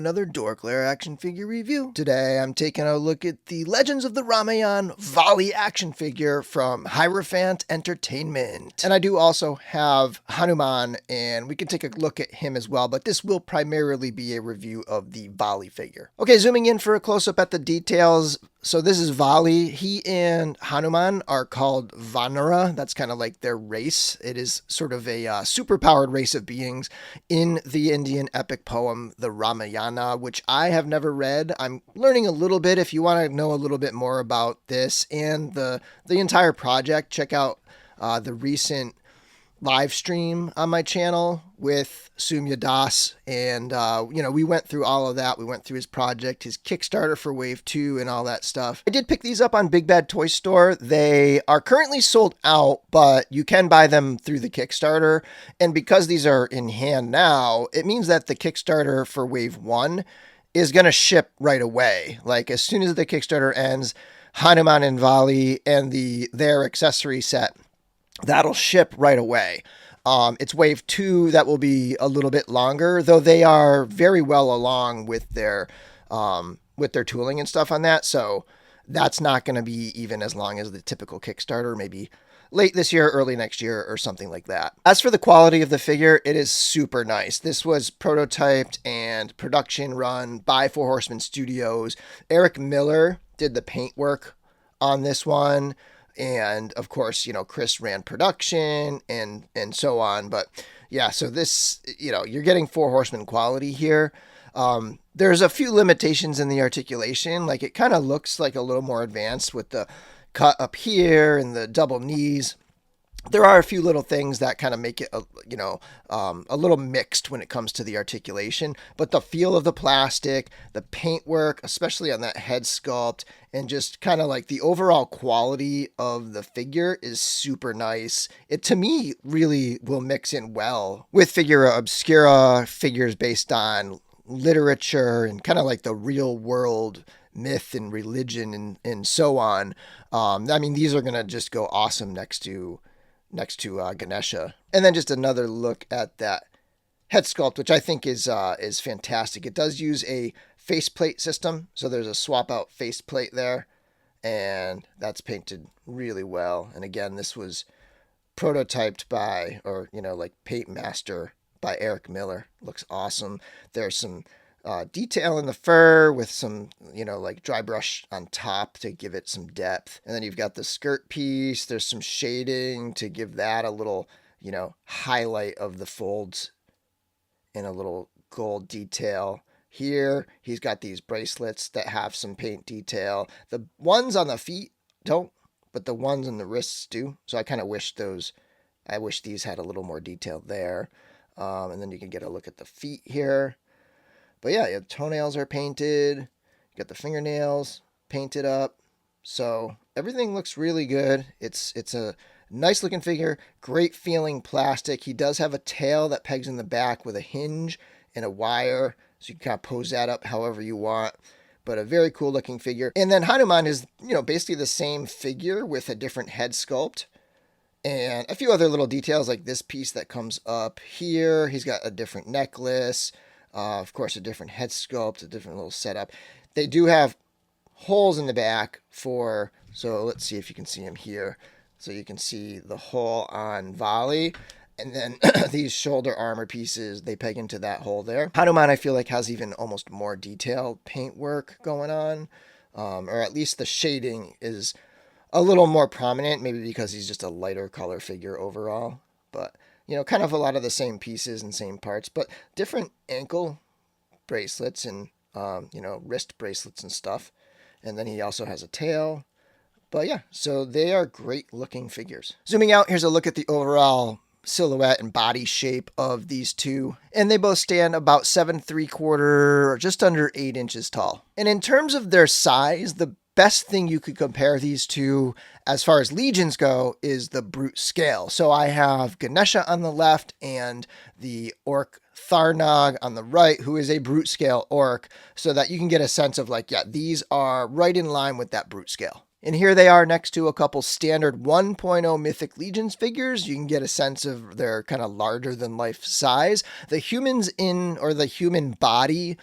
another DorkLair action figure review. Today I'm taking a look at the Legends of the Ramayan Vaali action figure from Hierophant Entertainment. And I do also have Hanuman, and we can take a look at him as well, but this will primarily be a review of the Vaali figure. Okay, zooming in for a close-up at the details. So this is Vaali. He and Hanuman are called Vanara. That's kind of like their race. It is sort of a superpowered race of beings in the Indian epic poem, the Ramayana, which I have never read. I'm learning a little bit. If you want to know a little bit more about this and the entire project, check out the recent live stream on my channel with Sumya Das, and we went through all of that. We went through his project, his Kickstarter for Wave 2 and all that stuff. I did pick these up on Big Bad Toy Store. They are currently sold out, but you can buy them through the Kickstarter, and because these are in hand now, it means that the Kickstarter for Wave 1 is going to ship right away. Like, as soon as the Kickstarter ends, Hanuman and Vaali and their accessory set, that'll ship right away. It's Wave 2 that will be a little bit longer, though they are very well along with their tooling and stuff on that. So that's not going to be even as long as the typical Kickstarter, maybe late this year, early next year, or something like that. As for the quality of the figure, it is super nice. This was prototyped and production run by Four Horsemen Studios. Eric Miller did the paint work on this one. And of course, Chris ran production and so on. But yeah, so this, you're getting Four Horsemen quality here. There's a few limitations in the articulation. Like, it kind of looks like a little more advanced with the cut up here and the double knees. There are a few little things that kind of make it, a little mixed when it comes to the articulation, but the feel of the plastic, the paintwork, especially on that head sculpt, and just kind of like the overall quality of the figure is super nice. It, to me, really will mix in well with figura obscura, figures based on literature and kind of like the real world myth and religion and so on. These are going to just go awesome next to Ganesha. And then just another look at that head sculpt, which I think is fantastic. It does use a faceplate system, so there's a swap out faceplate there, and that's painted really well. And again, this was prototyped by, or paint master by Eric Miller. Looks awesome. There's some detail in the fur with some, dry brush on top to give it some depth. And then you've got the skirt piece. There's some shading to give that a little, highlight of the folds and a little gold detail. Here, he's got these bracelets that have some paint detail. The ones on the feet don't, but the ones on the wrists do. So I kind of wish these had a little more detail there. And then you can get a look at the feet here. But yeah, your toenails are painted. You got the fingernails painted up. So everything looks really good. It's a nice looking figure, great feeling plastic. He does have a tail that pegs in the back with a hinge and a wire, so you can kind of pose that up however you want. But a very cool looking figure. And then Hanuman is, basically the same figure with a different head sculpt. And a few other little details like this piece that comes up here. He's got a different necklace. Of course, a different head sculpt, a different little setup. They do have holes in the back so let's see if you can see them here. So you can see the hole on Vaali, and then these shoulder armor pieces, they peg into that hole there. Hanuman, I feel like, has even almost more detailed paint work going on, or at least the shading is a little more prominent, maybe because he's just a lighter color figure overall. But kind of a lot of the same pieces and same parts, but different ankle bracelets and, wrist bracelets and stuff. And then he also has a tail. But yeah, so they are great looking figures. Zooming out, here's a look at the overall silhouette and body shape of these two. And they both stand about 7¾ or just under 8 inches tall. And in terms of their size, the best thing you could compare these to as far as legions go is the brute scale. So I have Ganesha on the left and the orc Tharnog on the right, who is a brute scale orc, so that you can get a sense of these are right in line with that brute scale. And here they are next to a couple standard 1.0 Mythic Legions figures. You can get a sense of their kind of larger than life size. The humans in, or the human body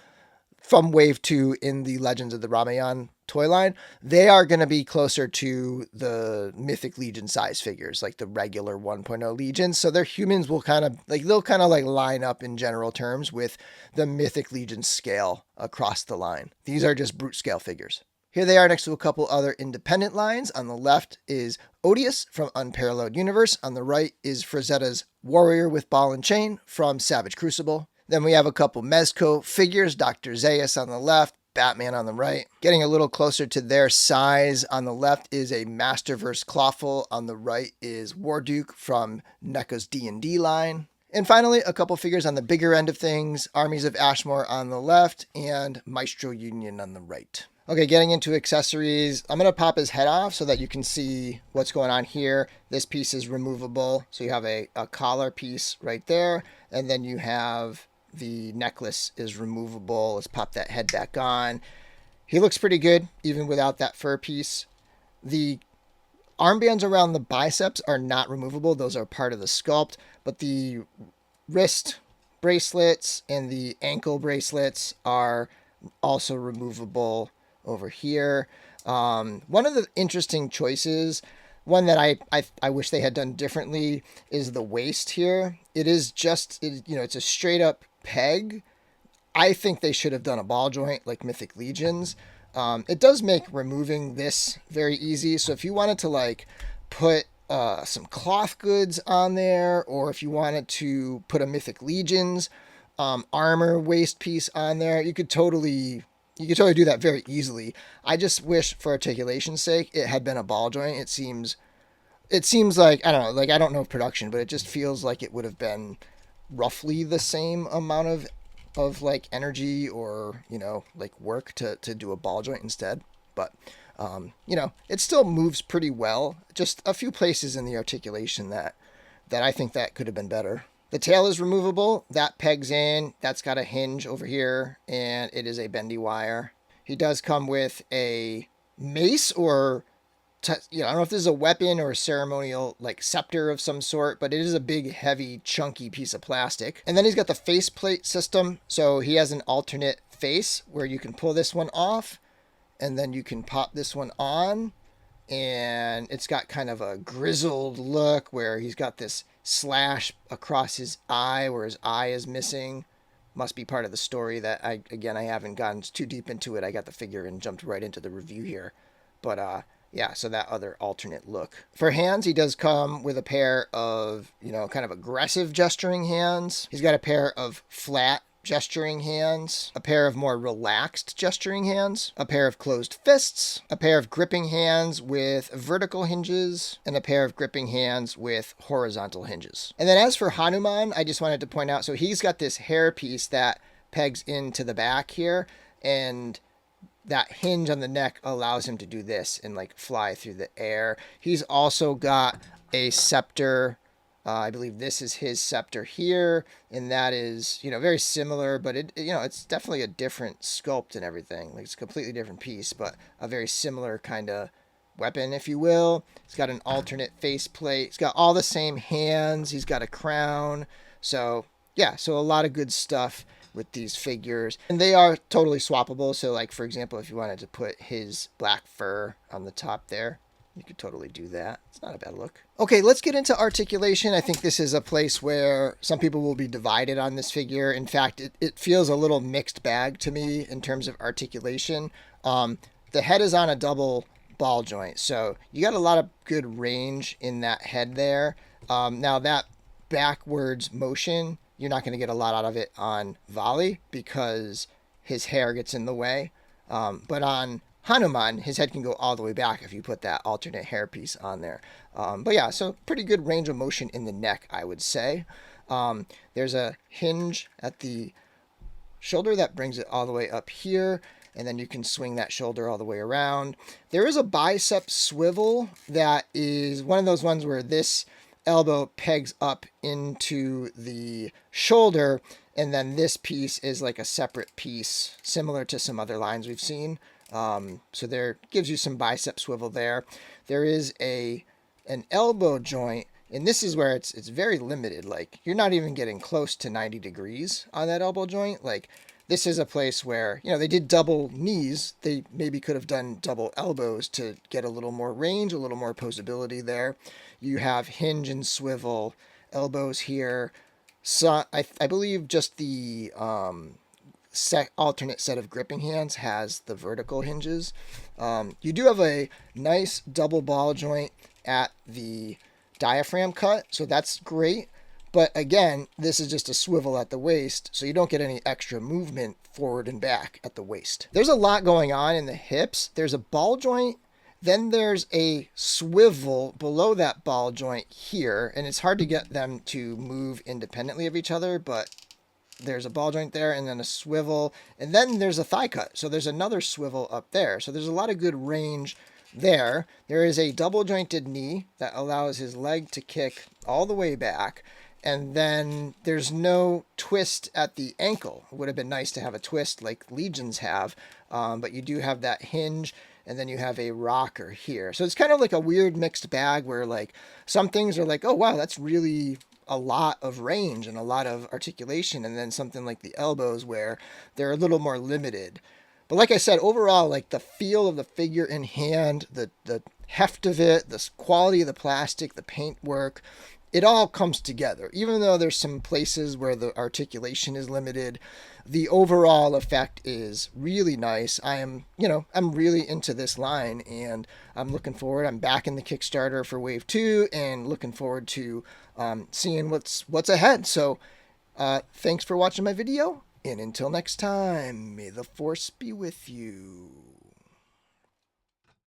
from Wave 2 in the Legends of the Ramayan toy line, they are going to be closer to the Mythic Legion size figures, like the regular 1.0 Legions. So their humans will kind of like, they'll kind of like line up in general terms with the Mythic Legion scale across the line. These are just brute scale figures. Here they are next to a couple other independent lines. On the left is Odious from Unparalleled Universe. On the right is Frazetta's Warrior with Ball and Chain from Savage Crucible. Then we have a couple Mezco figures, Dr. Zaius on the left, Batman on the right. Getting a little closer to their size, on the left is a Masterverse Clawful. On the right is Warduke from NECA's D&D line. And finally, a couple figures on the bigger end of things, Armies of Ashmore on the left and Maestro Union on the right. Okay, getting into accessories, I'm going to pop his head off so that you can see what's going on here. This piece is removable, so you have a collar piece right there, and then you have the necklace is removable. Let's pop that head back on. He looks pretty good, even without that fur piece. The armbands around the biceps are not removable. Those are part of the sculpt, but the wrist bracelets and the ankle bracelets are also removable over here. One of the interesting choices, one that I wish they had done differently, is the waist here. It is just, it's a straight up peg. I think they should have done a ball joint like Mythic Legions. It does make removing this very easy. So if you wanted to like put some cloth goods on there, or if you wanted to put a Mythic Legions armor waist piece on there, you could totally do that very easily. I just wish, for articulation's sake, it had been a ball joint. It seems like, I don't know, like I don't know production, but it just feels like it would have been roughly the same amount of like energy or, like work to do a ball joint instead. But, it still moves pretty well. Just a few places in the articulation that I think that could have been better. The tail is removable. That pegs in. That's got a hinge over here, and it is a bendy wire. He does come with a mace or, I don't know if this is a weapon or a ceremonial like scepter of some sort, but it is a big, heavy, chunky piece of plastic. And then he's got the faceplate system. So he has an alternate face where you can pull this one off, and then you can pop this one on. And it's got kind of a grizzled look where he's got this slash across his eye where his eye is missing. Must be part of the story that I haven't gotten too deep into it. I got the figure and jumped right into the review here. But yeah, so that other alternate look. For hands, he does come with a pair of, kind of aggressive gesturing hands. He's got a pair of flat gesturing hands, a pair of more relaxed gesturing hands, a pair of closed fists, a pair of gripping hands with vertical hinges, and a pair of gripping hands with horizontal hinges. And then as for Hanuman, I just wanted to point out, so he's got this hair piece that pegs into the back here, and that hinge on the neck allows him to do this and like fly through the air. He's also got a scepter. I believe this is his scepter here, and that is, very similar, but it's definitely a different sculpt and everything. Like it's a completely different piece, but a very similar kind of weapon, if you will. It's got an alternate faceplate. It's got all the same hands. He's got a crown. So yeah, so a lot of good stuff with these figures, and they are totally swappable. So like, for example, if you wanted to put his black fur on the top there, you could totally do that. It's not a bad look. Okay, let's get into articulation. I think this is a place where some people will be divided on this figure. In fact, it feels a little mixed bag to me in terms of articulation. The head is on a double ball joint, so you got a lot of good range in that head there. Now that backwards motion, you're not going to get a lot out of it on Vaali because his hair gets in the way. But on Hanuman, his head can go all the way back if you put that alternate hairpiece on there. But yeah, so pretty good range of motion in the neck, I would say. There's a hinge at the shoulder that brings it all the way up here, and then you can swing that shoulder all the way around. There is a bicep swivel that is one of those ones where this elbow pegs up into the shoulder, and then this piece is like a separate piece, similar to some other lines we've seen. So there gives you some bicep swivel there. There is an elbow joint, and this is where it's very limited. Like you're not even getting close to 90 degrees on that elbow joint. Like this is a place where, they did double knees. They maybe could have done double elbows to get a little more range, a little more posability there. You have hinge and swivel elbows here. So I believe just the alternate set of gripping hands has the vertical hinges. You do have a nice double ball joint at the diaphragm cut, so that's great. But again, this is just a swivel at the waist, so you don't get any extra movement forward and back at the waist. There's a lot going on in the hips. There's a ball joint, then there's a swivel below that ball joint here, and it's hard to get them to move independently of each other, but there's a ball joint there, and then a swivel, and then there's a thigh cut. So there's another swivel up there. So there's a lot of good range there. There is a double jointed knee that allows his leg to kick all the way back. And then there's no twist at the ankle. It would have been nice to have a twist like Legions have, but you do have that hinge, and then you have a rocker here. So it's kind of like a weird mixed bag where like some things are like, oh wow, that's really a lot of range and a lot of articulation, and then something like the elbows where they're a little more limited. But like I said, overall, like the feel of the figure in hand, the heft of it, the quality of the plastic, the paintwork, it all comes together. Even though there's some places where the articulation is limited, the overall effect is really nice. I'm really into this line, and I'm looking forward. I'm back in the Kickstarter for Wave 2 and looking forward to seeing what's ahead. So thanks for watching my video, and until next time, may the Force be with you.